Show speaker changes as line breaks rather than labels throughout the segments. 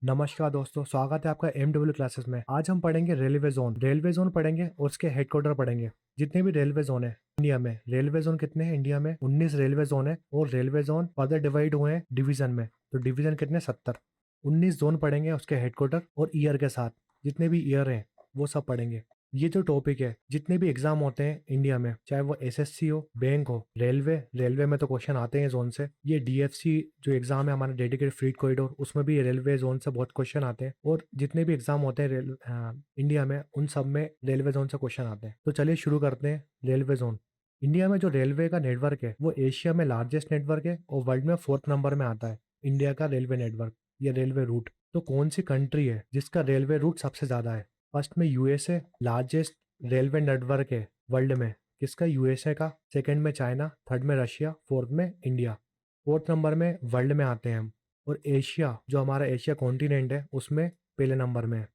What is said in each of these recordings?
नमस्कार दोस्तों, स्वागत है आपका एमडब्ल्यू क्लासेस में। आज हम पढ़ेंगे रेलवे जोन पढ़ेंगे और उसके हेडक्वार्टर पढ़ेंगे। जितने भी रेलवे जोन है इंडिया में, रेलवे जोन कितने हैं इंडिया में? 19 रेलवे जोन है और रेलवे जोन फर्दर डिवाइड हुए हैं डिवीजन में। तो डिवीजन कितने? 70। 19 जोन पढ़ेंगे उसके हेडक्वार्टर और ईयर के साथ, जितने भी ईयर हैं वो सब पढ़ेंगे। ये जो टॉपिक है, जितने भी एग्जाम होते हैं इंडिया में, चाहे वो एसएससी हो, बैंक हो, रेलवे में तो क्वेश्चन आते हैं जोन से। ये डीएफसी जो एग्जाम है हमारा, डेडिकेटेड फ्रीट कॉरिडोर, उसमें भी रेलवे जोन से बहुत क्वेश्चन आते हैं। और जितने भी एग्जाम होते हैं इंडिया में, उन सब में रेलवे जोन से क्वेश्चन आते हैं। तो चलिए शुरू करते हैं। रेलवे जोन इंडिया में जो रेलवे का नेटवर्क है वो एशिया में लार्जेस्ट नेटवर्क है और वर्ल्ड में 4th नंबर में आता है इंडिया का रेलवे नेटवर्क या रेलवे रूट। तो कौन सी कंट्री है जिसका रेलवे रूट सबसे ज्यादा है? फर्स्ट में यूएसए, लार्जेस्ट रेलवे नेटवर्क है वर्ल्ड में किसका? यूएसए का। सेकंड में चाइना, थर्ड में रशिया, फोर्थ में इंडिया। 4th नंबर में वर्ल्ड में आते हैं हम। और एशिया, जो हमारा एशिया कॉन्टिनेंट है, उसमें पहले नंबर में है।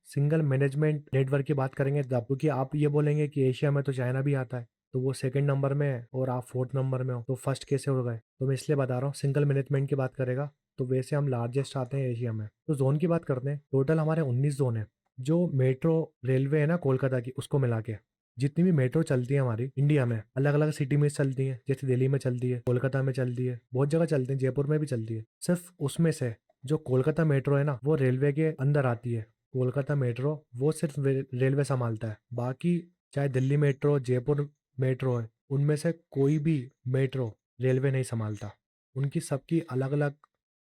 सिंगल मैनेजमेंट नेटवर्क की बात करेंगे तब, क्योंकि आप ये बोलेंगे कि एशिया में तो चाइना भी आता है, तो वो सेकंड नंबर में है और आप 4th नंबर में हो, तो फर्स्ट कैसे हो गए? तो मैं इसलिए बता रहा हूँ, सिंगल मैनेजमेंट की बात करेगा तो वैसे हम लार्जेस्ट आते हैं एशिया में। तो जोन की बात करते हैं, टोटल हमारे 19 जोन है। जो मेट्रो रेलवे है ना कोलकाता की, उसको मिला के जितनी भी मेट्रो चलती है हमारी इंडिया में, अलग अलग सिटी में चलती है। जैसे दिल्ली में चलती है, कोलकाता में चलती है, बहुत जगह चलती है, जयपुर में भी चलती है। सिर्फ उसमें से जो कोलकाता मेट्रो है ना, वो रेलवे के अंदर आती है। कोलकाता मेट्रो वो सिर्फ रेलवे संभालता है। बाकी चाहे दिल्ली मेट्रो, जयपुर मेट्रो है, उनमें से कोई भी मेट्रो रेलवे नहीं संभालता। उनकी सबकी अलग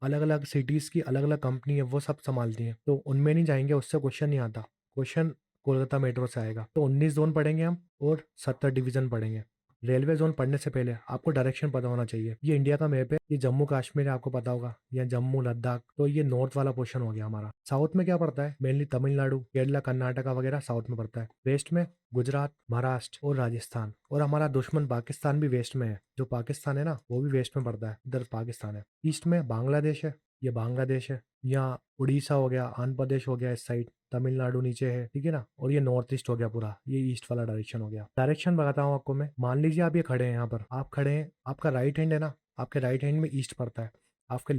अलग सिटीज की अलग अलग कंपनी है, वो सब संभालती हैं। तो उनमें नहीं जाएंगे, उससे क्वेश्चन नहीं आता। क्वेश्चन कोलकाता मेट्रो से आएगा। तो 19 जोन पढ़ेंगे हम और 70 डिवीजन पढ़ेंगे। रेलवे जोन पढ़ने से पहले आपको डायरेक्शन पता होना चाहिए। ये इंडिया का मैप है, ये जम्मू कश्मीर है, आपको पता होगा, या जम्मू लद्दाख। तो ये नॉर्थ वाला पोर्शन हो गया हमारा। साउथ में क्या पड़ता है? मेनली तमिलनाडु, केरला, कर्नाटका वगैरह साउथ में पड़ता है। वेस्ट में गुजरात, महाराष्ट्र और राजस्थान। और हमारा दुश्मन पाकिस्तान भी वेस्ट में है। जो पाकिस्तान है ना, वो भी वेस्ट में पड़ता है, इधर पाकिस्तान है। ईस्ट में बांग्लादेश है, ये बांग्लादेश है। यहाँ उड़ीसा हो गया, आंध्र प्रदेश हो गया इस साइड, तमिलनाडु नीचे है, ठीक है ना। और ये नॉर्थ ईस्ट हो गया पूरा, ये ईस्ट वाला डायरेक्शन हो गया। डायरेक्शन बताता हूँ आपको मैं। मान लीजिए आप ये खड़े हैं, यहाँ पर आप खड़े हैं, आपका राइट हैंड है ना, आपके राइट हैंड में ईस्ट पड़ता है, आपके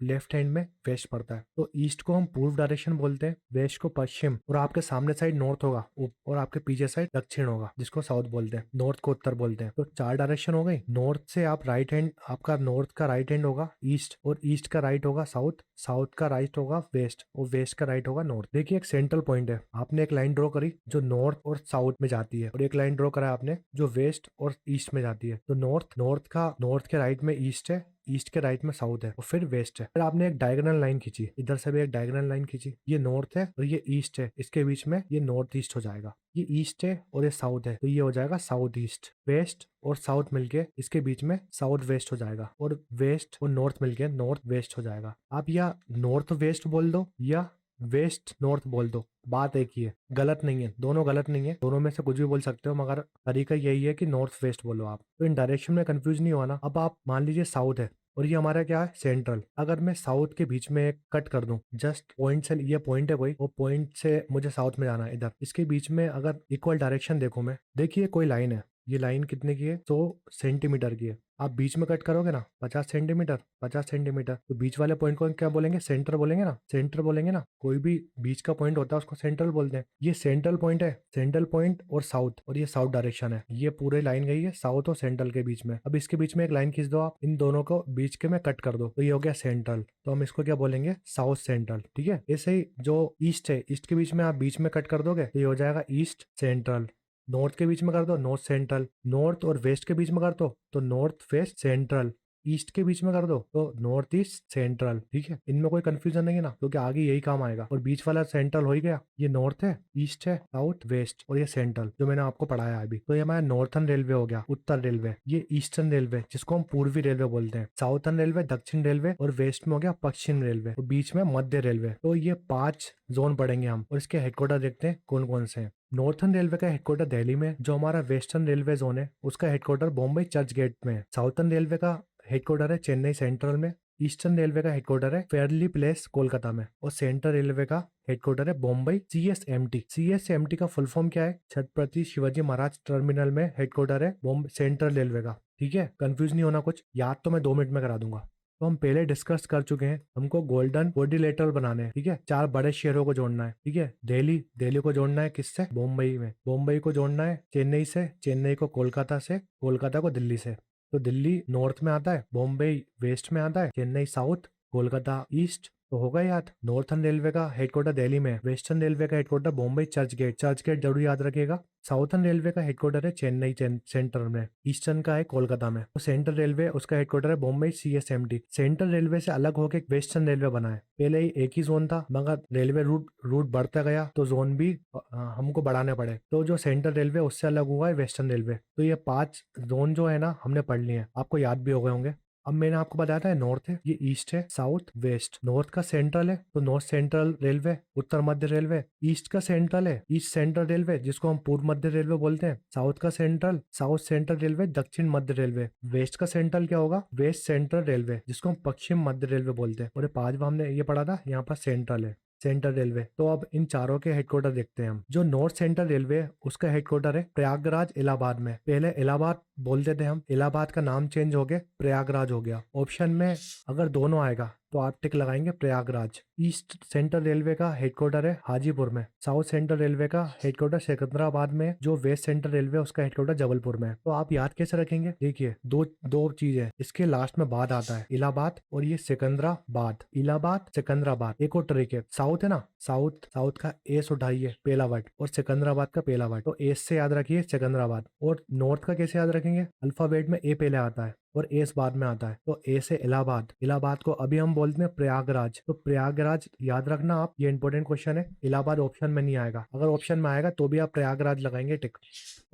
लेफ्ट हैंड में वेस्ट पड़ता है। तो ईस्ट को हम पूर्व डायरेक्शन बोलते हैं, वेस्ट को पश्चिम, और आपके सामने साइड नॉर्थ होगा और आपके पीछे साइड दक्षिण होगा, जिसको साउथ बोलते हैं। नॉर्थ को उत्तर बोलते हैं। तो 4 डायरेक्शन हो गई। नॉर्थ से आप राइट हैंड, आपका नॉर्थ का राइट हैंड होगा ईस्ट, और ईस्ट का राइट होगा साउथ, साउथ का राइट होगा वेस्ट, और वेस्ट का राइट होगा नॉर्थ। देखिए एक सेंट्रल पॉइंट है, आपने एक लाइन ड्रॉ करी जो नॉर्थ और साउथ में जाती है, और एक लाइन ड्रॉ करा आपने जो वेस्ट और ईस्ट में जाती है। तो नॉर्थ के राइट में ईस्ट है, ईस्ट के राइट में साउथ है, और फिर वेस्ट है। फिर आपने एक डायगोनल लाइन खींची, इधर से भी एक डायगोनल लाइन खींची, ये नॉर्थ है और ये ईस्ट है, इसके बीच में ये नॉर्थ ईस्ट हो जाएगा। ये ईस्ट है और ये साउथ है, तो ये हो जाएगा साउथ ईस्ट। वेस्ट और साउथ मिलके इसके बीच में साउथ वेस्ट हो जाएगा, और वेस्ट और नॉर्थ मिलके नॉर्थ वेस्ट हो जाएगा। आप या नॉर्थ वेस्ट बोल दो या वेस्ट नॉर्थ बोल दो, बात एक ही है। गलत नहीं है, दोनों गलत नहीं है, दोनों में से कुछ भी बोल सकते हो, मगर तरीका यही है कि नॉर्थ वेस्ट बोलो आप। तो इन डायरेक्शन में कंफ्यूज नहीं हुआ ना। अब आप मान लीजिए साउथ है और ये हमारा क्या है? सेंट्रल। अगर मैं साउथ के बीच में एक कट कर दूं, जस्ट पॉइंट से, ये पॉइंट है कोई, वो पॉइंट से मुझे साउथ में जाना है इधर, इसके बीच में अगर इक्वल डायरेक्शन देखूं मैं, देखिए कोई लाइन है, ये लाइन कितने की है? 100 सेंटीमीटर की है। आप बीच में कट करोगे ना 50 सेंटीमीटर, 50 सेंटीमीटर, तो बीच वाले पॉइंट को क्या बोलेंगे? सेंटर बोलेंगे ना, सेंटर बोलेंगे ना। कोई भी बीच का पॉइंट होता है उसको सेंट्रल बोलते हैं। ये सेंट्रल पॉइंट है, सेंट्रल पॉइंट और साउथ, और ये साउथ डायरेक्शन है। ये पूरे लाइन गई है साउथ और सेंट्रल के बीच में। अब इसके बीच में एक लाइन खींच दो आप, इन दोनों को बीच के में कट कर दो, तो ये हो गया सेंट्रल। तो हम इसको क्या बोलेंगे? साउथ सेंट्रल, ठीक है। ऐसे ही जो ईस्ट है, ईस्ट के बीच में आप बीच में कट कर दोगे तो ये हो जाएगा ईस्ट सेंट्रल। नॉर्थ के बीच में कर दो नॉर्थ सेंट्रल, नॉर्थ और वेस्ट के बीच में कर दो तो नॉर्थ वेस्ट सेंट्रल, ईस्ट के बीच में कर दो तो नॉर्थ ईस्ट सेंट्रल, ठीक है। इनमें कोई कंफ्यूजन नहीं है ना, क्योंकि आगे यही काम आएगा। और बीच वाला सेंट्रल हो ही गया, ये नॉर्थ है, ईस्ट है, साउथ, वेस्ट, और ये सेंट्रल जो मैंने आपको पढ़ाया अभी। तो ये हमारा नॉर्थर्न रेलवे हो गया, उत्तर रेलवे। ये ईस्टर्न रेलवे जिसको हम पूर्वी रेलवे बोलते हैं। साउथर्न रेलवे, दक्षिण रेलवे, और वेस्ट में हो गया पश्चिम रेलवे, और बीच में मध्य रेलवे। तो ये 5 जोन पढ़ेंगे हम, और इसके हेडक्वार्टर देखते हैं कौन कौन से हैं। नॉर्थर्न रेलवे का हेडक्वार्टर दिल्ली में। जो हमारा वेस्टर्न रेलवे जोन है उसका हेडक्वार्टर बॉम्बे चर्च गेट में है। साउथर्न रेलवे का हेडक्वार्टर है चेन्नई सेंट्रल में। ईस्टर्न रेलवे का हेडक्वार्टर है फेयरली प्लेस कोलकाता में। और सेंट्रल रेलवे का हेडक्वार्टर है बॉम्बे सीएसएमटी। सीएसएमटी का फुल फॉर्म क्या है? छत्रपति शिवाजी महाराज टर्मिनल में हेडक्वार्टर है बॉम्बे सेंट्रल रेलवे का, ठीक है। कंफ्यूज नहीं होना कुछ, याद तो मैं 2 मिनट में करा दूंगा। तो हम पहले डिस्कस कर चुके हैं, हमको गोल्डन कोऑर्डिनेटर बनाने हैं, ठीक है। 4 बड़े शहरों को जोड़ना है, ठीक है। दिल्ली, दिल्ली को जोड़ना है किससे? मुंबई में। मुंबई को जोड़ना है चेन्नई से, चेन्नई को कोलकाता से, कोलकाता को दिल्ली से। तो दिल्ली नॉर्थ में आता है, मुंबई वेस्ट में आता है, चेन्नई साउथ, कोलकाता ईस्ट। तो होगा याद। नॉर्थर्न रेलवे का हेडक्वार्टर दिल्ली में, वेस्टर्न रेलवे का headquarter Mumbai Churchgate, Churchgate जरूर याद रखिएगा। साउथर्न रेलवे का हेडक्वार्टर है चेन्नई सेंटर में, ईस्टर्न का है कोलकाता में। तो सेंट्रल रेलवे उसका हेडक्वार्टर है मुंबई CSMT। सेंट्रल रेलवे से अलग होकर वेस्टर्न रेलवे बना है। पहले ही एक ही जोन था, मगर रेलवे रूट बढ़ता गया तो जोन भी हमको बढ़ाने पड़े। तो जो सेंट्रल रेलवे उससे अलग हुआ है वेस्टर्न रेलवे। तो ये 5 जोन जो है ना हमने पढ़ लिए हैं, आपको याद भी हो गए होंगे। अब मैंने आपको बताया था नॉर्थ है, ये ईस्ट है, साउथ वेस्ट। नॉर्थ का सेंट्रल है तो नॉर्थ सेंट्रल रेलवे, उत्तर मध्य रेलवे। ईस्ट का सेंट्रल है, ईस्ट सेंट्रल रेलवे जिसको हम पूर्व मध्य रेलवे बोलते हैं। साउथ का सेंट्रल, साउथ सेंट्रल रेलवे, दक्षिण मध्य रेलवे। वेस्ट का सेंट्रल क्या होगा? वेस्ट सेंट्रल रेलवे जिसको हम पश्चिम मध्य रेलवे बोलते हैं। और ये 5वां हमने ये पढ़ा था, यहाँ पर सेंट्रल है, सेंट्रल रेलवे। तो अब इन चारों के हेडक्वार्टर देखते हैं हम। जो नॉर्थ सेंट्रल रेलवे है उसका हेडक्वार्टर है प्रयागराज इलाहाबाद में। पहले इलाहाबाद बोलते थे हम, इलाहाबाद का नाम चेंज हो गया, प्रयागराज हो गया। ऑप्शन में अगर दोनों आएगा तो आप टिक लगाएंगे प्रयागराज। ईस्ट सेंट्रल रेलवे का हेडक्वार्टर है हाजीपुर में। साउथ सेंट्रल रेलवे का हेडक्वार्टर सिकंदराबाद में। जो वेस्ट सेंट्रल रेलवे उसका हेडक्वार्टर जबलपुर में। तो आप याद कैसे रखेंगे? देखिए दो चीज है, इसके लास्ट में बाद आता है इलाहाबाद और ये सिकंदराबाद। इलाहाबाद सिकंदराबाद। एक और ट्रिक है, साउथ है ना, साउथ का एस उठाइए पहला वर्ड, और सिकंदराबाद का पहला वर्ड। तो एस से याद रखिए सिकंदराबाद। और नॉर्थ का कैसे याद रखेंगे? अल्फाबेट में ए पहले आता है और एस बाद में आता है। तो ए से इलाहाबाद, इलाहाबाद को अभी हम बोलते हैं प्रयागराज। तो प्रयागराज याद रखना आप, ये इंपॉर्टेंट क्वेश्चन है। इलाहाबाद ऑप्शन में नहीं आएगा, अगर ऑप्शन में आएगा तो भी आप प्रयागराज लगाएंगे टिक।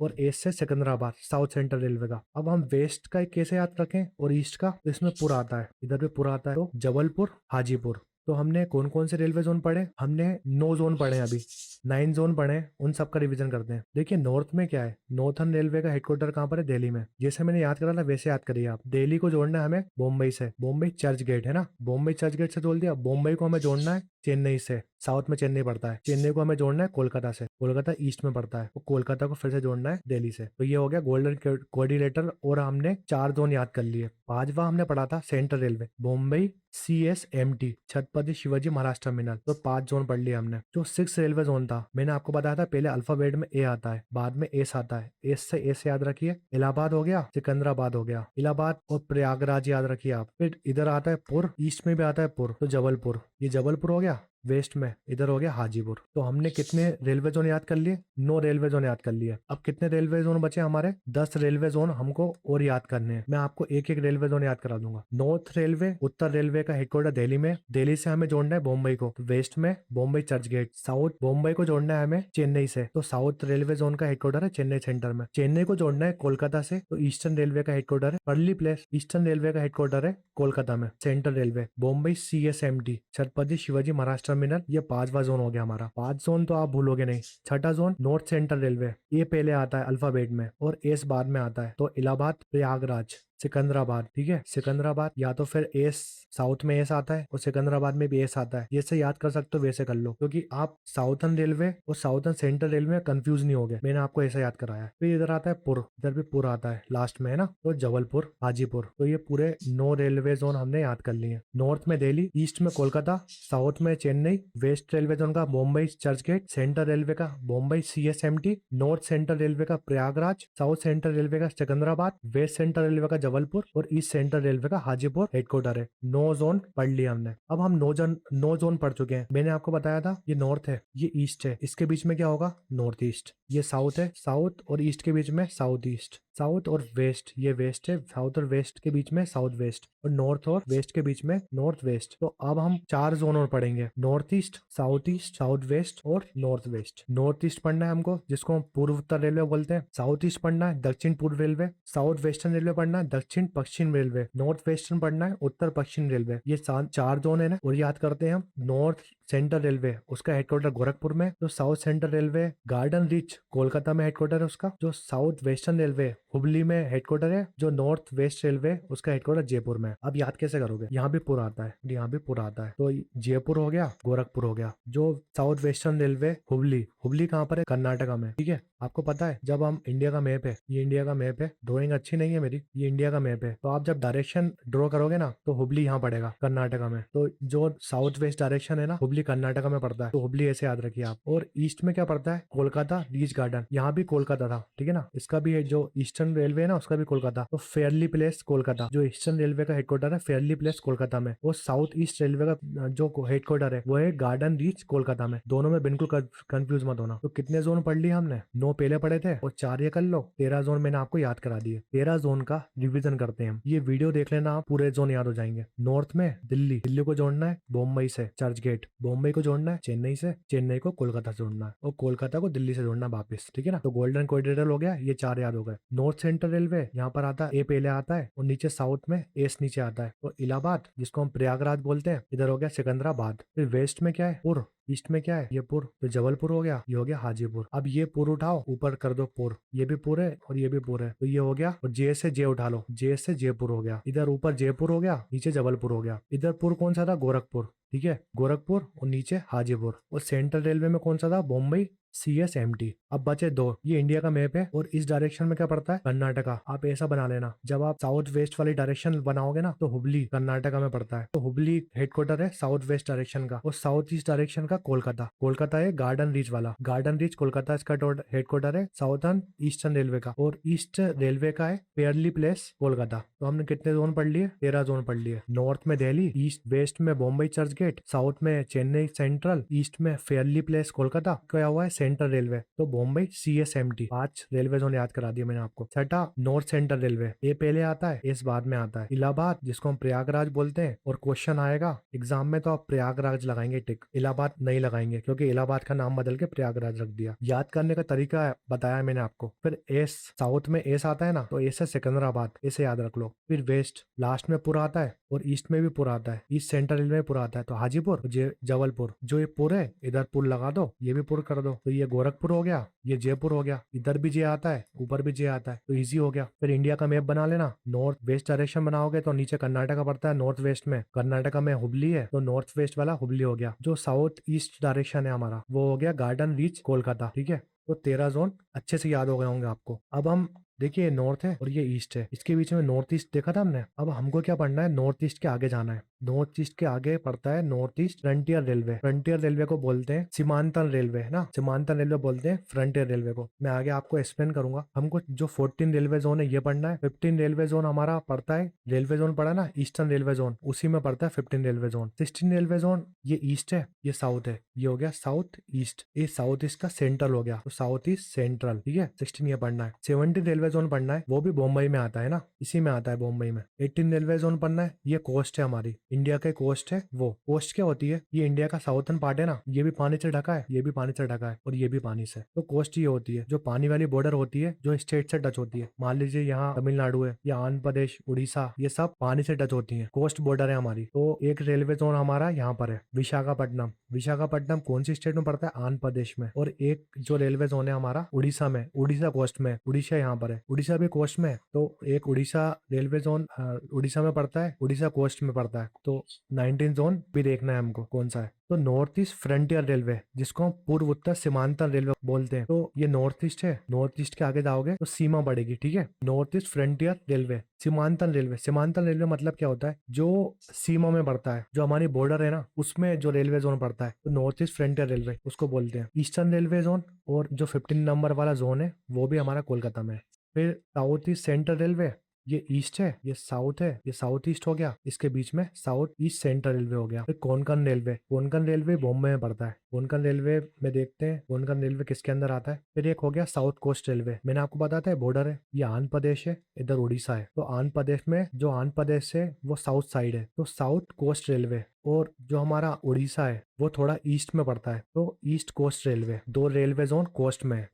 और एस से सिकंदराबाद, साउथ सेंट्रल रेलवे का। अब हम वेस्ट का कैसे याद रखें और ईस्ट का? तो इसमें पूरा आता है, इधर भी पूरा आता है। तो जबलपुर, हाजीपुर। तो हमने कौन कौन से रेलवे जोन पढ़े? हमने 9 जोन पढ़े, अभी 9 जोन पढ़े, उन सब का रिवीजन करते हैं। देखिए नॉर्थ में क्या है, नॉर्थर्न रेलवे का हेडक्वार्टर कहाँ पर है? दिल्ली में। जैसे मैंने याद करा था वैसे याद करिए आप। दिल्ली को जोड़ना है हमें मुंबई से, मुंबई चर्च गेट है ना, मुंबई चर्च गेट से जोड़ दिया। मुंबई को हमें जोड़ना है चेन्नई से, साउथ में चेन्नई पड़ता है। चेन्नई को हमें जोड़ना है कोलकाता से, कोलकाता ईस्ट में पड़ता है। तो कोलकाता को फिर से जोड़ना है दिल्ली से। तो ये हो गया गोल्डन कोऑर्डिनेटर। और हमने 4 जोन याद कर लिए। 5वां हमने पढ़ा था central railway, Mumbai CSMT, Chhatrapati Shivaji Maharaj terminal. तो 5 जोन पढ़ लिया हमने। जो 6 रेलवे जोन था मैंने आपको बताया था, पहले अल्फाबेट में ए आता है, बाद में एस आता है। एस से याद रखिए इलाहाबाद हो गया, सिकंदराबाद हो गया। इलाहाबाद और प्रयागराज याद रखिए आप। फिर इधर आता है पुर, ईस्ट में भी आता है पुर, तो जबलपुर, ये जबलपुर हो गया। वेस्ट में इधर हो गया हाजीपुर। तो हमने कितने रेलवे जोन याद कर लिए? 9 रेलवे जोन याद कर लिए। अब कितने रेलवे जोन बचे हमारे? 10 रेलवे जोन हमको और याद करने हैं। मैं आपको एक एक रेलवे जोन याद करा दूंगा। नॉर्थ रेलवे, उत्तर रेलवे का हेडक्वार्टर दिल्ली में, दिल्ली से हमें जोड़ना है मुंबई को। तो वेस्ट में Mumbai Churchgate. South Mumbai को जोड़ना है हमें चेन्नई से, तो साउथ रेलवे जोन का हेडक्वार्टर है चेन्नई सेंटर में। चेन्नई को जोड़ना है कोलकाता से, तो ईस्टर्न रेलवे का हेडक्वार्टर है पर्ली प्लेस। ईस्टर्न रेलवे का हेडक्वार्टर है कोलकाता में। Central railway Mumbai CSMT, Chhatrapati Shivaji Maharaj terminal. ये 5वां जोन हो गया हमारा। 5 जोन तो आप भूलोगे नहीं। 6ठा जोन नॉर्थ सेंट्रल रेलवे, ये पहले आता है अल्फाबेट में और एस बाद में आता है। तो इलाहाबाद, प्रयागराज, सिकंदराबाद, ठीक है। सिकंदराबाद या तो फिर एस, साउथ में एस आता है और सिकंदराबाद में भी एस आता है। जैसे याद कर सकते हो वैसे कर लो, क्योंकि आप साउथर्न रेलवे और साउथर्न सेंट्रल रेलवे में कंफ्यूज नहीं हो गए। मैंने आपको ऐसा याद कराया। फिर इधर आता है पुर, इधर भी पुर आता है लास्ट में है ना, तो जबलपुर, हाजीपुर। तो ये पूरे 9 रेलवे जोन हमने याद कर लिए। नॉर्थ में दिल्ली, ईस्ट में कोलकाता, साउथ में चेन्नई, वेस्ट रेलवे जोन का Mumbai Churchgate, central railway का Mumbai CSMT, north central railway का प्रयागराज, साउथ सेंट्रल रेलवे का सिकंदराबाद, वेस्ट सेंट्रल रेलवे का जबलपुर और ईस्ट सेंट्रल रेलवे का हाजीपुर हेडक्वार्टर है। 9 जोन पढ़ लिया हमने। अब हम 9 जोन पढ़ चुके हैं। मैंने आपको बताया था ये नॉर्थ है, ये ईस्ट है, इसके बीच में क्या होगा? North east. ये साउथ है, साउथ और ईस्ट के बीच में साउथ ईस्ट। साउथ और वेस्ट, ये वेस्ट है, साउथ और वेस्ट के बीच में साउथ वेस्ट, और नॉर्थ और वेस्ट के बीच में नॉर्थ वेस्ट। तो अब हम 4 जोन और पढ़ेंगे, नॉर्थ ईस्ट, साउथ वेस्ट और नॉर्थ वेस्ट। नॉर्थ ईस्ट पढ़ना है हमको, जिसको हम पूर्व उत्तर रेलवे बोलते हैं। साउथ ईस्ट पढ़ना है, दक्षिण पूर्व रेलवे। साउथ वेस्टर्न रेलवे पढ़ना है, दक्षिण पश्चिम रेलवे। नॉर्थ वेस्टर्न पढ़ना है, उत्तर पश्चिम रेलवे। ये 4 जोन है ना। और याद करते हैं हम, नॉर्थ सेंट्रल रेलवे उसका हेडक्वार्टर गोरखपुर में। जो south central railway garden rich Kolkata में हेडक्वार्टर है उसका। जो साउथ वेस्टर्न रेलवे हुबली में हेडक्वार्टर है। जो नॉर्थ वेस्ट रेलवे उसका हेडक्वार्टर जयपुर में। अब याद कैसे करोगे? यहाँ भी पूरा आता है, यहाँ भी पूरा आता है। तो जयपुर हो गया, गोरखपुर हो गया। जो south western railway Hubli, Hubli कहाँ पर है? कर्नाटका में, ठीक है। आपको पता है जब हम इंडिया का मैप है, ये इंडिया का मैप है, ड्राइंग अच्छी नहीं है मेरी, ये इंडिया का मैप है, तो आप जब डायरेक्शन ड्रॉ करोगे ना तो हुबली यहाँ पड़ेगा कर्नाटका में, तो जो साउथ वेस्ट डायरेक्शन है ना हुबली कर्नाटका में पड़ता है, तो हुबली ऐसे याद रखिए आप। और ईस्ट में क्या पड़ता है, कोलकाता रीच गार्डन, यहाँ भी कोलकाता था, ठीक है ना, इसका भी है जो ईस्टर्न रेलवे है ना उसका भी कोलकाता, तो फेयरली प्लेस कोलकाता, जो ईस्टर्न रेलवे का हेडक्वार्टर है फेयरली प्लेस कोलकाता में, और साउथ ईस्ट रेलवे का जो हेडक्वार्टर है वो है गार्डन रीच कोलकाता में। दोनों में बिल्कुल कंफ्यूज मत होना। तो कितने जोन पढ़ लिए हमने, 9 पहले पढ़े थे और 4 ये कर लो, 13 जोन मैंने आपको याद करा दिए। 13 जोन का रिवीजन करते हैं हम, ये वीडियो देख लेना आप, पूरे जोन याद हो जाएंगे। नॉर्थ में दिल्ली, दिल्ली को जोड़ना है बॉम्बई से चर्च गेट, बॉम्बई को जोड़ना है चेन्नई से, चेन्नई को कोलकाता से जोड़ना है, और कोलकाता को दिल्ली से जोड़ना वापस, ठीक है ना। तो गोल्डन कॉरिडोर हो गया, ये 4 याद हो गए। नॉर्थ सेंट्रल रेलवे यहाँ पर आता है, ए पहले आता है और नीचे साउथ में एस नीचे आता है, तो इलाहाबाद जिसको हम प्रयागराज बोलते हैं, इधर हो गया सिकंदराबाद। फिर वेस्ट में क्या है, पुर, ईस्ट में क्या है, ये पुर, तो जबलपुर हो गया, ये हो गया हाजीपुर। अब ये पुर उठाओ ऊपर कर दो पुर, ये भी पुर है और ये भी पुर है, तो ये हो गया, और जे से जे उठा लो, जे से जयपुर हो गया, इधर ऊपर जयपुर हो गया, नीचे जबलपुर हो गया। इधर पुर कौन सा था, गोरखपुर, ठीक है, गोरखपुर, और नीचे हाजीपुर। और सेंट्रल रेलवे में कौन सा था, बॉम्बई CSMT। अब बचे 2, ये इंडिया का मैप है और इस डायरेक्शन में क्या पड़ता है, कर्नाटका। आप ऐसा बना लेना, जब आप साउथ वेस्ट वाली डायरेक्शन बनाओगे ना तो हुबली कर्नाटका में पड़ता है, तो हुबली हेडक्वार्टर है साउथ वेस्ट डायरेक्शन का, और साउथ ईस्ट डायरेक्शन का कोलकाता, कोलकाता है गार्डन रीच वाला, गार्डन रीच कोलकाता इसका हेडक्वार्टर है साउथर्न ईस्टर्न रेलवे का, और ईस्ट रेलवे का है फेयरली प्लेस कोलकाता। तो हमने कितने जोन पढ़ लिए, 13 जोन पढ़ लिए। नॉर्थ में दिल्ली, ईस्ट वेस्ट में बॉम्बई चर्च गेट, साउथ में चेन्नई सेंट्रल, ईस्ट में फेयरली प्लेस कोलकाता, क्या हुआ है सेंट्रल रेलवे, तो बॉम्बई CSMT। 5 रेलवे जोन याद करा दिया मैंने आपको। छठा नॉर्थ सेंट्रल रेलवे, ये पहले आता है, इस बाद में आता है। इलाहाबाद जिसको हम प्रयागराज बोलते हैं, और क्वेश्चन आएगा एग्जाम में तो आप प्रयागराज लगाएंगे टिक, इलाहाबाद नहीं लगाएंगे क्योंकि इलाहाबाद का नाम बदल के प्रयागराज रख दिया। याद करने का तरीका बताया मैंने आपको। फिर एस, साउथ में एस आता है ना, तो एस है सिकंदराबाद, इसे याद रख लो। फिर वेस्ट लास्ट में पुर आता है और ईस्ट में भी पुर आता है, ईस्ट सेंट्रल रेलवे में पुर आता है, तो हाजीपुर, जबलपुर, जो ये पुर है इधर पुर लगा दो, ये भी पुर कर दो, तो ये गोरखपुर हो गया, ये जयपुर हो गया, इधर भी जे आता है ऊपर भी जे आता है, तो इजी हो गया। फिर इंडिया का मैप बना लेना, नॉर्थ वेस्ट डायरेक्शन बनाओगे तो नीचे कर्नाटका पड़ता है, नॉर्थ वेस्ट में कर्नाटका में हुबली है, तो नॉर्थ वेस्ट वाला हुबली हो गया। जो साउथ ईस्ट डायरेक्शन है हमारा वो हो गया गार्डन रीच कोलकाता, ठीक है। तो 13 जोन अच्छे से याद हो गए होंगे आपको। अब हम देखिए, नॉर्थ है और ये ईस्ट है, इसके बीच में नॉर्थ ईस्ट देखा था हमने। अब हमको क्या पढ़ना है, नॉर्थ ईस्ट के आगे जाना है। नॉर्थ ईस्ट के आगे पड़ता है north east frontier railway, frontier railway को बोलते हैं सीमांतन रेलवे, है ना, सीमांतन रेलवे बोलते हैं फ्रंटियर रेलवे को। मैं आगे आपको एक्सप्लेन करूंगा। हमको जो 14 रेलवे जोन है ये पढ़ना है। 15 रेलवे जोन हमारा पड़ता है, रेलवे जोन पड़ा ना ईस्टर्न रेलवे जोन, उसी में पड़ता है 15 रेलवे जोन। 16 रेलवे जोन, ये ईस्ट है ये साउथ है, ये हो गया साउथ ईस्ट, ये साउथ ईस्ट का सेंट्रल हो गया, तो साउथ ईस्ट सेंट्रल, ठीक है। 16 ये पढ़ना है। 17 रेलवे जोन पढ़ना है, वो भी बॉम्बई में आता है ना, इसी में आता है बॉम्बई में। 18 रेलवे जोन पढ़ना है, ये कोस्ट है हमारी, इंडिया के कोस्ट है। वो कोस्ट क्या होती है, ये इंडिया का साउथर्न पार्ट है ना, ये भी पानी से ढका है, ये भी पानी से ढका है, और ये भी पानी से। तो कोस्ट ये होती है जो पानी वाली बॉर्डर होती है, जो स्टेट से टच होती है। मान लीजिए यहाँ तमिलनाडु है या आंध्र प्रदेश, उड़ीसा, ये सब पानी से टच होती है, कोस्ट बॉर्डर है हमारी। तो एक रेलवे जोन हमारा यहाँ पर है विशाखापट्टनम। विशाखापट्टनम कौन सी स्टेट में पड़ता है, आंध्र प्रदेश में। और एक जो रेलवे जोन है हमारा उड़ीसा में, उड़ीसा कोस्ट में, उड़ीसा यहाँ पर है, उड़ीसा भी कोस्ट में। तो एक उड़ीसा रेलवे जोन उड़ीसा में पड़ता है, उड़ीसा कोस्ट में पड़ता है। तो 19 जोन भी देखना है हमको कौन सा है। तो नॉर्थ ईस्ट फ्रंटियर रेलवे, जिसको हम पूर्व उत्तर सीमांतन रेलवे बोलते हैं, तो ये नॉर्थ ईस्ट है। नॉर्थ ईस्ट के आगे जाओगे तो सीमा बढ़ेगी, ठीक है। North east frontier railway. सीमांतन रेलवे, सीमांतन रेलवे मतलब क्या होता है, जो सीमा में पड़ता है, जो हमारी बॉर्डर है ना उसमें जो रेलवे जोन पड़ता है, तो नॉर्थ ईस्ट फ्रंटियर रेलवे उसको बोलते हैं। ईस्टर्न रेलवे जोन, और जो 15 नंबर वाला जोन है वो भी हमारा कोलकाता में है। फिर साउथ ईस्ट सेंट्रल रेलवे, ये ईस्ट है ये साउथ है, ये साउथ ईस्ट हो गया, इसके बीच में साउथ ईस्ट सेंट्रल रेलवे हो गया। फिर कोंकण रेलवे, कोंकण रेलवे बॉम्बे में पड़ता है। कोंकण रेलवे में देखते हैं कोंकण रेलवे किसके अंदर आता है। फिर एक हो गया साउथ कोस्ट रेलवे, मैंने आपको बताया था बॉर्डर है, ये आंध्र प्रदेश है, इधर उड़ीसा है। तो आंध्र प्रदेश में जो आंध्र प्रदेश है वो साउथ साइड है, तो साउथ कोस्ट रेलवे। और जो हमारा उड़ीसा है वो थोड़ा ईस्ट में पड़ता है, तो east coast railway. 2 railway zone coast में है,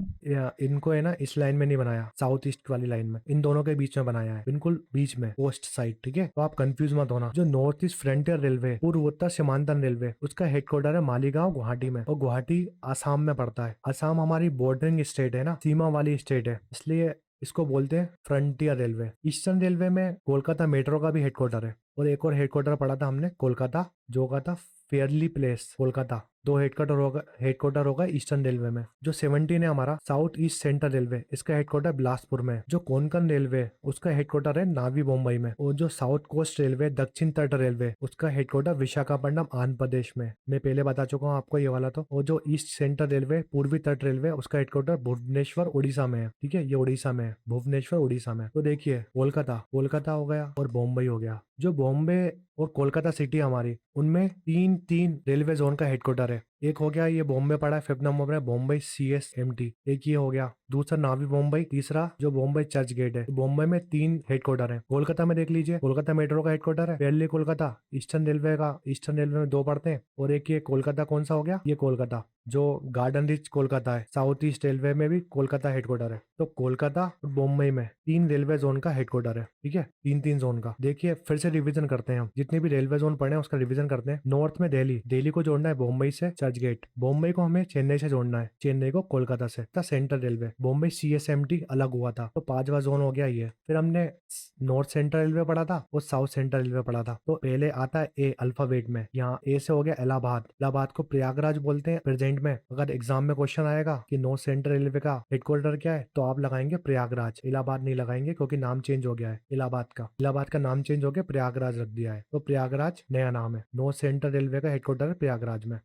इनको है ना इस लाइन में नहीं बनाया, साउथ ईस्ट वाली लाइन में, इन दोनों के बीच में बनाया है, बिल्कुल बीच में कोस्ट साइड, ठीक है। तो आप कंफ्यूज मत होना। जो नॉर्थ ईस्ट फ्रंटियर रेलवे, पूर्व उत्तर सीमांतन रेलवे, उसका हेडक्वार्टर है मालीगांव गुवाहाटी में, और गुवाहाटी आसाम में पड़ता है। आसाम हमारी बॉर्डरिंग स्टेट है ना, सीमा वाली स्टेट है, इसलिए इसको बोलते हैं फ्रंटियर रेलवे। ईस्टर्न रेलवे में कोलकाता मेट्रो का भी हेडक्वार्टर है, और एक और हेडक्वार्टर पढ़ा था हमने कोलकाता, जो का था फेयरली प्लेस कोलकाता, दो हेडक्वार्टर होगा ईस्टर्न रेलवे में। जो 17 है हमारा साउथ ईस्ट सेंट्रल रेलवे, इसका हेडक्वार्टर बिलासपुर में है। जो कोंकण रेलवे उसका हेडक्वार्टर है नावी मुंबई में। और जो साउथ कोस्ट रेलवे दक्षिण तट रेलवे उसका हेडक्वार्टर विशाखापट्टनम आंध्र प्रदेश में। मैं पहले बता चुका हूँ आपको ये वाला तो। और जो ईस्ट सेंट्रल रेलवे पूर्वी तट रेलवे उसका हेडक्वार्टर भुवनेश्वर उड़ीसा में है। ठीक है, ये उड़ीसा में है, भुवनेश्वर उड़ीसा में। तो देखिए कोलकाता हो गया और बॉम्बे हो गया। जो बॉम्बे और कोलकाता सिटी हमारी, उनमें तीन तीन रेलवे जोन का हेडक्वार्टर है। एक हो गया ये बॉम्बे पड़ा है 5 नंबर में, बॉम्बे CSMT। एक ये हो गया, दूसरा नावी मुंबई, तीसरा जो बॉम्बे चर्च गेट है। बॉम्बे में 3 हेडक्वार्टर है। कोलकाता में देख लीजिए, कोलकाता मेट्रो का हेडक्वार्टर है दिल्ली कोलकाता। ईस्टर्न रेलवे में 2 पड़ते हैं। और एक ये कोलकाता कौन सा हो गया, ये कोलकाता जो गार्डन रिच कोलकाता है। साउथ ईस्ट रेलवे में भी कोलकाता हेडक्वार्टर है। तो कोलकाता और बॉम्बे में 3 रेलवे जोन का हेडक्वार्टर है। ठीक है, 3 जोन का। देखिए फिर से रिवीजन करते हैं हम, जितने भी रेलवे जोन पढ़े हैं उसका रिवीजन करते हैं। नॉर्थ में दिल्ली को जोड़ना है बॉम्बई से चर्च गेट। बॉम्बे को हमें चेन्नई से जोड़ना है, चेन्नई को कोलकाता से। सेंट्रल रेलवे बॉम्बे CSMT अलग हुआ था, तो 5वां जोन हो गया ये। फिर हमने नॉर्थ सेंट्रल रेलवे पढ़ा था और साउथ सेंट्रल रेलवे पढ़ा था। तो पहले आता है ए अल्फाबेट में, यहाँ ए से हो गया इलाहाबाद को प्रयागराज बोलते हैं प्रेजेंट में। अगर एग्जाम में क्वेश्चन आएगा कि नॉर्थ सेंट्रल रेलवे का हेडक्वार्टर क्या है, तो आप लगाएंगे प्रयागराज, इलाहाबाद नहीं लगाएंगे क्योंकि नाम चेंज हो गया है इलाहाबाद का नाम चेंज हो गया, प्रयागराज रख दिया है। तो प्रयागराज नया नाम है। नॉर्थ सेंट्रल रेलवे का हेडक्वार्टर है प्रयागराज में।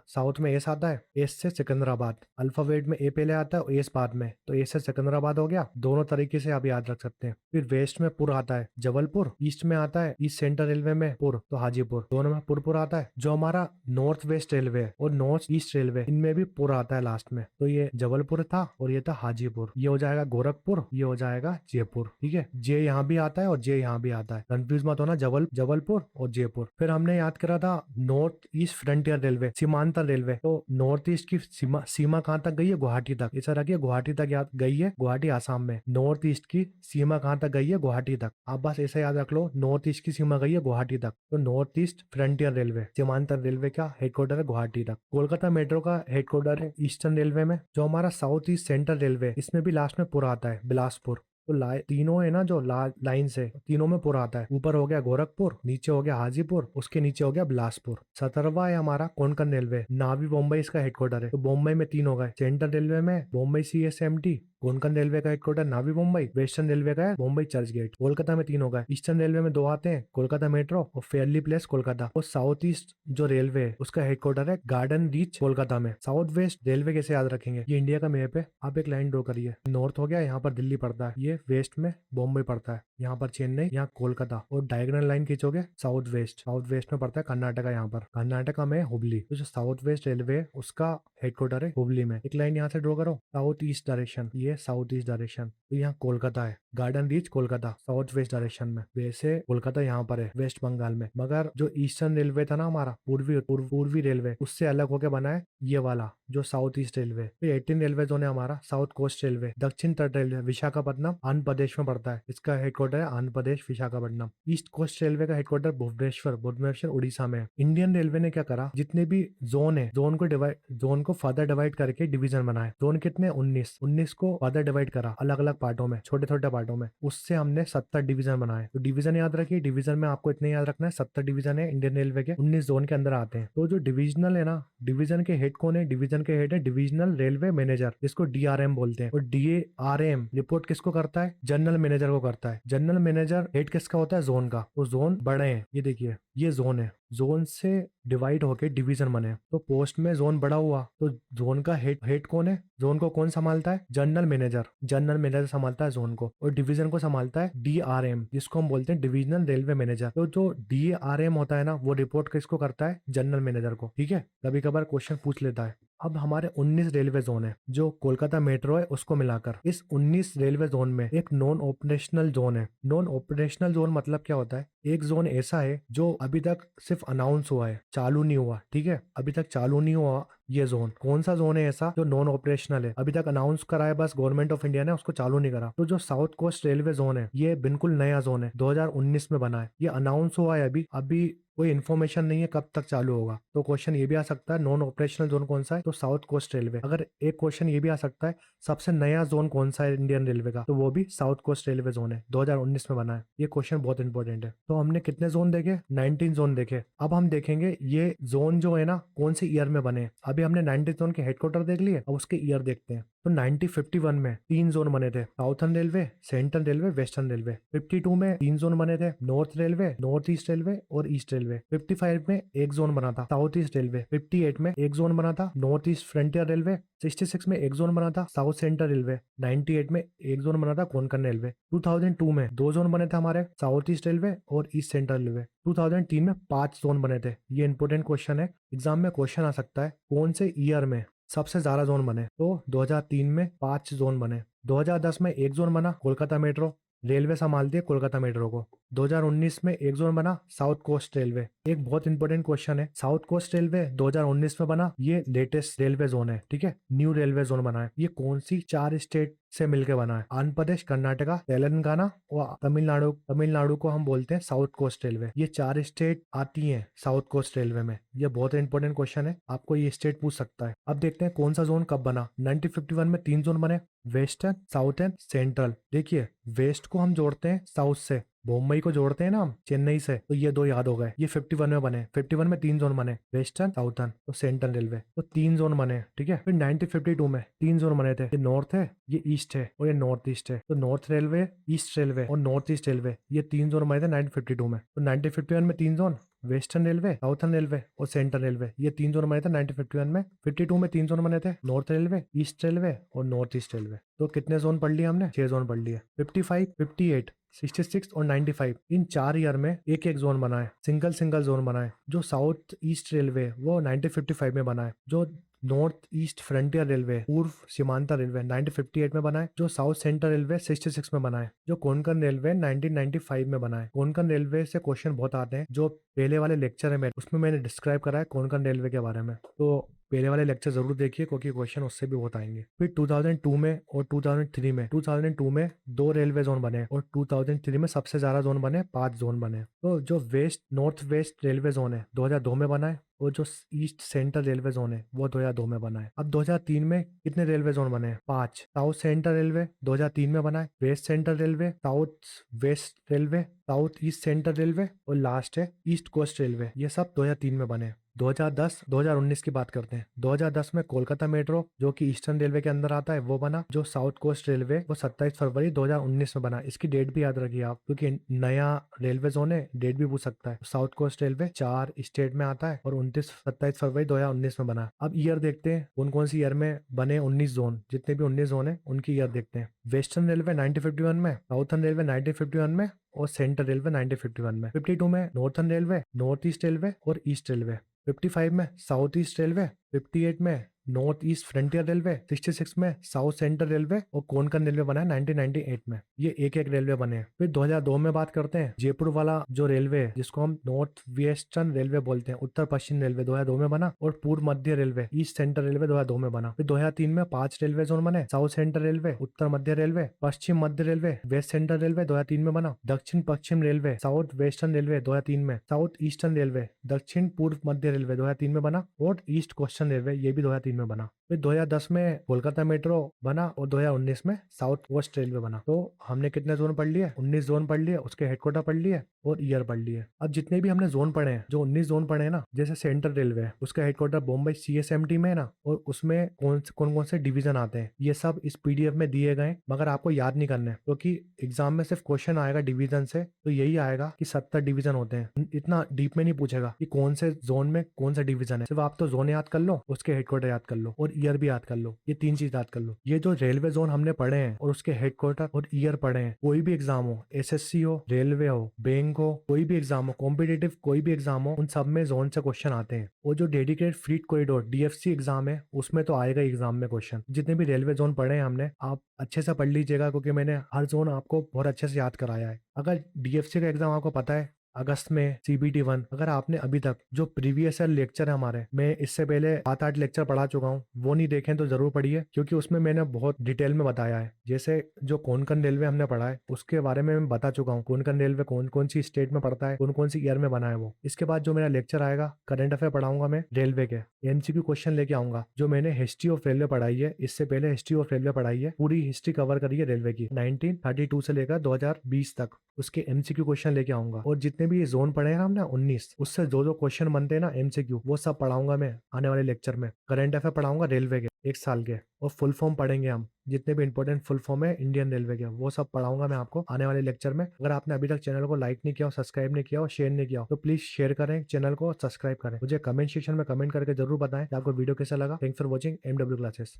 साउथ में एस आता है, एस से सिकंदराबाद। अल्फाबेट में ए पहले आता है और एस बाद में, तो एस से सिकंदराबाद हो गया। दोनों तरीके से आप याद रख सकते हैं। फिर वेस्ट में पुर आता है जबलपुर, ईस्ट में आता है ईस्ट सेंट्रल रेलवे में पुर, तो हाजीपुर। दोनों में पुर आता है। जो हमारा नॉर्थ वेस्ट रेलवे और नॉर्थ ईस्ट रेलवे, इनमें भी पुर आता है लास्ट में। तो ये जबलपुर था और ये था हाजीपुर। ये हो जाएगा गोरखपुर, ये हो जाएगा जयपुर। ठीक है, जे यहाँ भी आता है और जे यहाँ भी आता है, कंफ्यूज मत होना, जबलपुर और जयपुर। फिर हमने याद करा था नॉर्थ ईस्ट फ्रंटियर रेलवे, सीमांतर रेलवे। तो नॉर्थ ईस्ट की सीमा कहाँ तक गई है, गुवाहाटी तक। इसे रखिए गुवाहाटी तक याद गई है, गुवाहाटी आसाम में। नॉर्थ ईस्ट की सीमा कहाँ तक गई है, गुवाहाटी तक। आप बस ऐसे याद रख लो, नॉर्थ ईस्ट की सीमा गई है गुवाहाटी तक। तो नॉर्थ ईस्ट फ्रंटियर रेलवे सीमांतर रेलवे का हेडक्वार्टर है गुवाहाटी तक। कोलकाता मेट्रो का हेडक्वार्टर है ईस्टर्न रेलवे में। जो हमारा साउथ ईस्ट सेंट्रल रेलवे, इसमें भी लास्ट में पुर आता है बिलासपुर। तो तीनों है ना, जो लाइन से तीनों में पुर आता है। ऊपर हो गया गोरखपुर, नीचे हो गया हाजीपुर, उसके नीचे हो गया बिलासपुर। 17वां है हमारा कोंकण रेलवे, नावी मुंबई इसका हेडक्वार्टर है। तो मुंबई में 3 हो गए। सेंट्रल रेलवे में मुंबई CSMT, कोंकण रेलवे का हेडक्वार्टर नावी मुंबई, वेस्टर्न रेलवे का है मुंबई चर्च गेट। कोलकाता में 3 हो गए। ईस्टर्न रेलवे में 2 आते हैं, कोलकाता मेट्रो और फेयरली प्लेस कोलकाता। और साउथ ईस्ट जो रेलवे है उसका हेडक्वार्टर है गार्डन रीच कोलकाता में। साउथ वेस्ट रेलवे कैसे याद रखेंगे, ये इंडिया का मैप है, आप एक लाइन ड्रॉ करिए। नॉर्थ हो गया, यहाँ पर दिल्ली पड़ता है, ये वेस्ट में बॉम्बे पड़ता है, यहाँ पर चेन्नई, यहाँ कोलकाता। और डायगोनल लाइन खींचोगे साउथ वेस्ट में पड़ता है कर्नाटका। यहाँ पर कर्नाटका में हुबली। तो जो साउथ वेस्ट रेलवे है उसका हेडक्वार्टर है हुबली में। एक लाइन यहाँ से ड्रॉ करो, साउथ ईस्ट डायरेक्शन, ये साउथ ईस्ट डायरेक्शन। तो यहाँ कोलकाता है, garden reach Kolkata south west direction में। वैसे कोलकाता यहाँ पर है वेस्ट बंगाल में। मगर जो ईस्टर्न रेलवे था ना हमारा, पूर्वी रेलवे, उससे अलग होकर बना है ये वाला जो साउथ ईस्ट रेलवे। फिर 18 रेलवे जोन है हमारा, साउथ कोस्ट रेलवे, दक्षिण तट रेलवे विशाखापट्टनम आंध्र प्रदेश में पड़ता है, इसका हेडक्वार्टर है Andhra Pradesh Visakhapatnam. East coast railway का हेडक्वार्टर भुवनेश्वर उड़ीसा में है। इंडियन रेलवे ने क्या करा, जितने भी जोन है जोन को फर्दर डिवाइड करके डिवीजन बनाए। जोन कितने, 19 को फर्दर डिवाइड करा अलग अलग पार्टों में, छोटे छोटे पार्टों में। उससे हमने 70 डिवीजन बनाए। तो डिवीजन याद रखिए, डिवीजन में आपको इतने याद रखना है, 70 डिवीजन है इंडियन रेलवे के, 19 जोन के अंदर आते हैं। तो जो डिविजनल है ना, डिवीजन के हेड कौन है, डिवीजन के हेड है डिविजनल रेलवे मैनेजर, जिसको DRM बोलते हैं। और DRM रिपोर्ट किसको करता है, जनरल मैनेजर को करता है। जनरल मैनेजर हेड किसका होता है, जोन का। तो जोन बड़े हैं, ये देखिए ये जोन है, जोन से डिवाइड होके डिवीजन बने। तो पोस्ट में जोन बड़ा हुआ तो जोन का हेड कौन है, जोन को कौन संभालता है, जनरल मैनेजर संभालता है जोन को। और डिवीजन को संभालता है DRM, जिसको हम बोलते हैं डिविजनल रेलवे मैनेजर। तो जो DRM होता है ना, वो रिपोर्ट किसको करता है, जनरल मैनेजर को। ठीक है, कभी कभार क्वेश्चन पूछ लेता है। अब हमारे 19 रेलवे जोन है, जो कोलकाता मेट्रो है उसको मिलाकर। इस 19 रेलवे जोन में एक नॉन ऑपरेशनल जोन है। नॉन ऑपरेशनल जोन मतलब क्या होता है, एक जोन ऐसा है जो अभी तक सिर्फ अनाउंस हुआ है, चालू नहीं हुआ। ठीक है, अभी तक चालू नहीं हुआ ये जोन। कौन सा जोन है ऐसा जो नॉन ऑपरेशनल है, अभी तक अनाउंस करा है बस गवर्नमेंट ऑफ इंडिया ने, उसको चालू नहीं करा। तो जो साउथ कोस्ट रेलवे जोन है, ये बिल्कुल नया जोन है, 2019 में बना है। ये अनाउंस हुआ है अभी कोई इन्फॉर्मेशन नहीं है कब तक चालू होगा। तो क्वेश्चन ये भी आ सकता है नॉन ऑपरेशनल जोन कौन सा है, तो साउथ कोस्ट रेलवे। अगर एक क्वेश्चन ये भी आ सकता है सबसे नया जोन कौन सा है इंडियन रेलवे का, तो वो भी साउथ कोस्ट रेलवे जोन है, 2019 में बना है। ये क्वेश्चन बहुत इंपॉर्टेंट है। तो हमने कितने जोन देखे, 19 जोन देखे। अब हम देखेंगे ये जोन जो है ना कौन से ईयर में बने। अभी हमने 19 जोन के हेडक्वार्टर देख लिए, अब उसके ईयर देखते हैं। तो 1951 में 3 जोन बने थे, southern railway, central railway, western railway. 52 में 3 जोन बने थे, north railway, north east railway और ईस्ट रेलवे। 55 में एक जोन बना था, साउथ ईस्ट रेलवे। 58 में एक जोन बना था, नॉर्थ ईस्ट फ्रंटियर रेलवे। 66 में एक जोन बना था, साउथ सेंट्रल रेलवे। 98 में एक जोन बना था, कोंकण रेलवे। 2002 में 2 जोन बने थे हमारे, साउथ ईस्ट रेलवे और ईस्ट सेंट्रल रेलवे। 2003 में 5 जोन बने थे। ये इंपॉर्टेंट क्वेश्चन है, एग्जाम में क्वेश्चन आ सकता है कौन से ईयर में सबसे ज्यादा जोन बने। तो 2003 में 5 जोन बने। 2010 में एक जोन बना, कोलकाता मेट्रो, रेलवे संभालती है कोलकाता मेट्रो को। 2019 में एक जोन बना, साउथ कोस्ट रेलवे। एक बहुत इंपॉर्टेंट क्वेश्चन है, साउथ कोस्ट रेलवे 2019 में बना, ये लेटेस्ट रेलवे जोन है, ठीक है, न्यू रेलवे जोन बना है। ये कौन सी 4 स्टेट से मिलकर बना है, आंध्र प्रदेश, कर्नाटका, तेलंगाना और तमिलनाडु। तमिलनाडु को हम बोलते हैं साउथ कोस्ट रेलवे। ये 4 स्टेट आती हैं साउथ कोस्ट रेलवे में। ये बहुत इंपॉर्टेंट क्वेश्चन है, आपको ये स्टेट पूछ सकता है। अब देखते हैं कौन सा जोन कब बना। 1951 में 3 जोन बने, वेस्टर्न, साउथर्न, सेंट्रल। देखिए वेस्ट को हम जोड़ते हैं साउथ से, मुंबई को जोड़ते हैं ना हम चेन्नई से, तो ये 2 याद हो गए। ये 51 में बने, 51 में 3 जोन बने, वेस्टर्न, साउथर्न और सेंट्रल रेलवे, तो 3 जोन बने, ठीक है। फिर 1952 में 3 जोन बने थे, ये नॉर्थ है, ये ईस्ट है और ये नॉर्थ ईस्ट है। तो नॉर्थ रेलवे, ईस्ट रेलवे और नॉर्थ ईस्ट रेलवे, ये 3 जोन बने थे 1952 में। तो 1951 में 3 zone, western railway, southern railway और सेंट्रल रेलवे, ये 3 जोन बने थे 1951 में। 52 में 3 जोन बने थे, नॉर्थ रेलवे, ईस्ट रेलवे और नॉर्थ ईस्ट रेलवे। तो कितने जोन पढ़ लिए हमने, 6 जोन पढ़ लिए। 55, 58, 66 और 95, इन 4 ईयर में एक एक जोन बना है, सिंगल जोन बना है। जो साउथ ईस्ट रेलवे वो 1955 में बना है। जो नॉर्थ ईस्ट फ्रंटियर रेलवे, पूर्व सीमांता रेलवे, 1958 में बना है। जो साउथ सेंट्रल रेलवे 66 में बना है। जो कोंकण रेलवे 1995 में बना है। कोंकण रेलवे से क्वेश्चन बहुत आते हैं, जो पहले वाले लेक्चर है मेरे, उसमें मैंने डिस्क्राइब करा है कोंकण रेलवे के बारे में, तो पहले वाले लेक्चर जरूर देखिए क्योंकि क्वेश्चन उससे भी बहुत आएंगे। फिर 2002 में और 2003 में, 2002 में 2 रेलवे जोन बने और 2003 में सबसे ज्यादा जोन बने, 5 जोन बने। तो जो west north west railway zone है 2002 में बना है, और जो ईस्ट सेंट्रल रेलवे जोन है वो 2002 में बना है। अब 2003 में कितने रेलवे जोन बने हैं, 5। साउथ सेंट्रल रेलवे 2003 में बना है, west central railway, south west railway, south east central railway और लास्ट है ईस्ट कोस्ट रेलवे, ये सब 2003 में बने। 2010 2019 की बात करते हैं। 2010 में कोलकाता मेट्रो जो कि ईस्टर्न रेलवे के अंदर आता है वो बना। जो साउथ कोस्ट रेलवे वो 27 फरवरी 2019 में बना। इसकी डेट भी याद रखिए आप, क्योंकि नया रेलवे जोन है, डेट भी पूछ सकता है। साउथ कोस्ट रेलवे 4 स्टेट में आता है और 27 फरवरी 2019 में बना। अब ईयर देखते हैं कौन कौन सी ईयर में बने 19 जोन, जितने भी 19 जोन है उनकी ईयर देखते हैं। वेस्टर्न रेलवे 1951 में, साउथर्न रेलवे 1951 में और सेंट्रल रेलवे 1951 में। 52 में northern railway, north east railway और ईस्ट रेलवे। 55 में साउथ ईस्ट रेलवे, 58 में नॉर्थ ईस्ट फ्रंटियर रेलवे, 66 में साउथ सेंट्रल रेलवे और कोंकण रेलवे बना है 1998 में। ये एक एक रेलवे बने हैं। फिर 2002 में बात करते हैं, जयपुर वाला जो रेलवे है जिसको हम नॉर्थ वेस्टर्न रेलवे बोलते हैं, उत्तर पश्चिम रेलवे 2002 में बना। और पूर्व मध्य रेलवे, ईस्ट सेंट्रल रेलवे 2002 में बना। फिर 2003 में 5 रेलवे जोन बने, साउथ सेंट्रल रेलवे, उत्तर मध्य रेलवे, पश्चिम मध्य रेलवे, वेस्ट सेंट्रल रेलवे 2003 में बना। दक्षिण पश्चिम रेलवे, साउथ वेस्टर्न रेलवे 2003 में, साउथ ईस्टर्न रेलवे, दक्षिण पूर्व मध्य रेलवे 2003 में बना और ईस्ट कोस्टर्न रेलवे ये भी 2003 में बना। फिर 2010 में कोलकाता मेट्रो बना और 2019 में साउथ वेस्ट रेलवे बना। तो हमने कितने जोन पढ़ लिए, 19 जोन पढ़ लिए, उसके हेडक्वार्टर पढ़ लिए और ईयर पढ़ लिए। अब जितने भी हमने जोन पढ़े हैं, जो 19 जोन पढ़े हैं ना, जैसे सेंट्रल रेलवे है उसका हेडक्वार्टर बॉम्बे CSMT में है ना, और उसमें कौन कौन से डिवीजन आते हैं ये सब इस PDF में दिए गए, मगर आपको याद नहीं करने क्योंकि एग्जाम में सिर्फ क्वेश्चन आएगा डिवीजन से, तो यही आएगा कि 70 डिवीजन होते हैं। इतना डीप में नहीं पूछेगा कि कौन से जोन में कौन सा डिवीजन है, सिर्फ आप तो जोन याद कर लो, उसके हेडक्वार्टर याद कर लो और ईयर भी याद कर लो। ये 3 चीज याद कर लो। ये जो रेलवे जोन हमने पढ़े हैं और उसके हेडक्वार्टर और ईयर पढ़े हैं, कोई भी एग्जाम हो, SSC हो, रेलवे हो, बैंक हो, कोई भी एग्जाम हो, कॉम्पिटेटिव कोई भी एग्जाम हो, उन सब में जोन से क्वेश्चन आते हैं। और जो dedicated freight corridor DFC exam है उसमें तो आएगा एग्जाम में क्वेश्चन। जितने भी रेलवे जोन पढ़े हैं हमने, आप अच्छे से पढ़ लीजिएगा क्योंकि मैंने हर जोन आपको बहुत अच्छे से याद कराया है। अगर DFC का एग्जाम आपको पता है अगस्त में CBT 1। अगर आपने अभी तक जो प्रीवियस ईयर लेक्चर है हमारे, मैं इससे पहले 7-8 लेक्चर पढ़ा चुका हूँ, वो नहीं देखें तो जरूर पढ़िए, क्योंकि उसमें मैंने बहुत डिटेल में बताया है। जैसे जो कोंकण रेलवे हमने पढ़ा है उसके बारे में मैं बता चुका हूँ, कोंकण रेलवे कौन कौन सी स्टेट में पड़ता है, कौन कौन सी ईयर में बना है वो। इसके बाद जो मेरा लेक्चर आएगा करंट अफेयर पढ़ाऊंगा मैं रेलवे के, MCQ क्वेश्चन लेके आऊंगा। जो मैंने हिस्ट्री ऑफ रेलवे पढ़ाई है, इससे पहले हिस्ट्री ऑफ रेलवे पढ़ाई है, पूरी हिस्ट्री कवर करी है रेलवे की 1932 से लेकर 2020 तक, उसके MCQ क्वेश्चन लेके आऊंगा। और जितने भी जोन पढ़े हैं हमने 19, उससे जो जो क्वेश्चन बनते हैं ना MCQ, वो सब पढ़ाऊंगा मैं आने वाले लेक्चर में। करंट अफेयर पढ़ाऊंगा रेलवे के 1 साल के, और फुल फॉर्म पढ़ेंगे हम, जितने भी इंपॉर्टेंट फुल फॉर्म है इंडियन रेलवे के, वो सब पढ़ाऊंगा मैं आपको आने वाले लेक्चर में। अगर आपने अभी तक चैनल को लाइक नहीं किया, सब्सक्राइब नहीं किया और शेयर नहीं किया, तो प्लीज शेयर करें चैनल को, सब्सक्राइब करें। मुझे कमेंट सेक्शन में कमेंट करके जरूर बताएं कि आपको वीडियो कैसा लगा। Thanks for watching MW classes.